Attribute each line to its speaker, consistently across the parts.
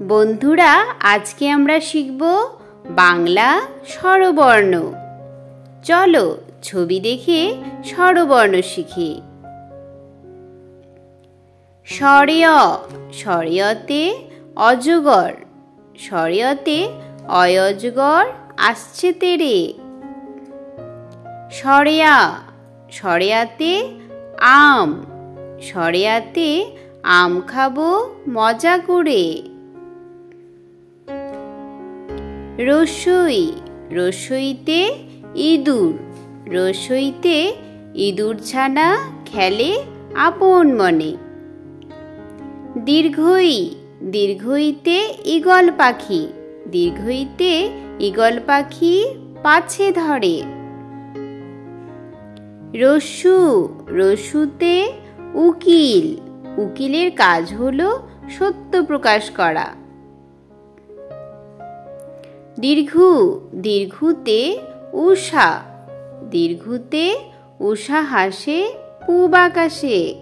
Speaker 1: বন্ধুরা, আজকে আমরা শিখব বাংলা স্বরবর্ণ। চলো ছবি দেখে স্বরবর্ণ শিখি। স্বরেয়, স্বরেয়তে অজগর, স্বরেয়তে অয়জগর আসছে তেরে। স্বরেয়া, স্বরেয়াতে আম, স্বরেয়াতে আম খাবো মজা করে। রসই, রসইতে ইঁদুর, রসইতে ইঁদুর ছানা খেলে আপন মনে। দীর্ঘই, দীর্ঘইতে ঈগল পাখি, দীর্ঘইতে ঈগল পাখি পাছে ধরে। রস্যু, রস্যুতে উকিল, উকিলের কাজ হলো সত্য প্রকাশ করা। দীর্ঘু, দীর্ঘুতে উষা, দীর্ঘুতে উষা হাসে পূব আকাশে।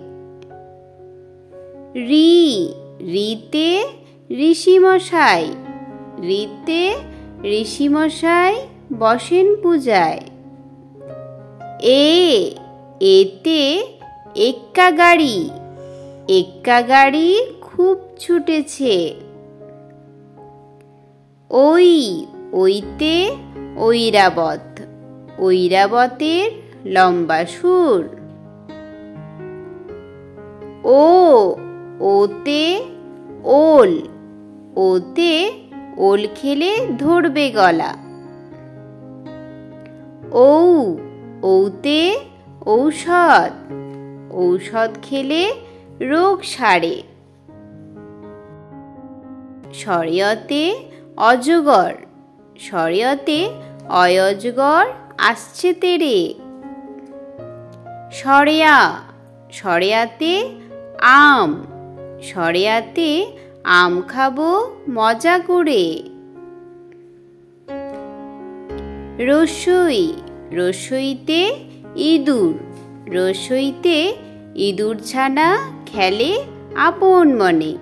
Speaker 1: রি, রিতে ঋষিমশাই, রিতে ঋষিমশাই বসেন পূজায়। এ, এতে এক্কা গাড়ি, এক্কা গাড়ি খুব ছুটেছে। ওই, ওইতে ঐরাবত, ঐরাবতের লম্বা সুর। ও, ওতে ওল, ওতে ওল খেলে ধরবে গলা। ঔ, ঔতে ঔষধ, ঔষধ খেলে রোগ সারে। স্বরেয়তে অজগর, স্বরেয়তে অয়জগর আসছে তেরে। স্বরেয়া, স্বরেয়াতে আম, স্বরেয়াতে আম খাবো মজা করে। রসই, রসইতে ইঁদুর, রসইতে ইঁদুর ছানা খেলে আপন মনে।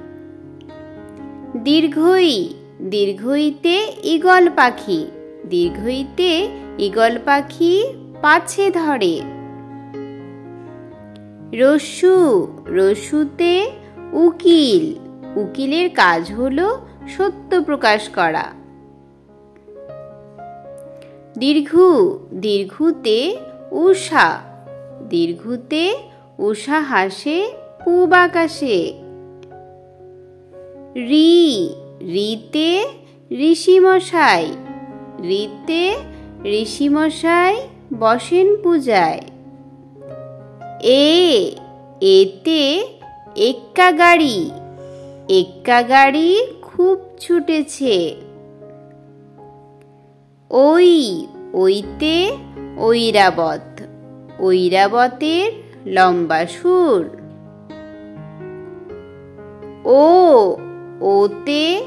Speaker 1: দীর্ঘই, দীর্ঘইতে ঈগল পাখি, দীর্ঘইতে ঈগল পাখি পাছে ধরে। রস্যু, রস্যুতে উকিল, উকিলের কাজ হলো সত্য প্রকাশ করা। দীর্ঘু, দীর্ঘুতে উষা, দীর্ঘুতে উষা হাসে পূব আকাশে। রি, রিতে ঋষিমশাই, রিতে ঋষিমশাই বসেন পূজায়। এ, এতে এক্কা গাড়ি, এক্কা গাড়ি খুব ছুটেছে। ওই, ওইতে ঐরাবত, ঐরাবতের লম্বা সুর। ও, ওতে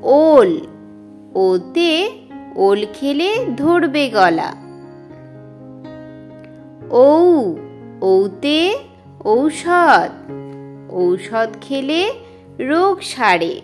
Speaker 1: ওল, ওতে ওল খেলে ধরবে গলা। ঔ, ঔতে ঔষধ, ঔষধ খেলে রোগ সারে।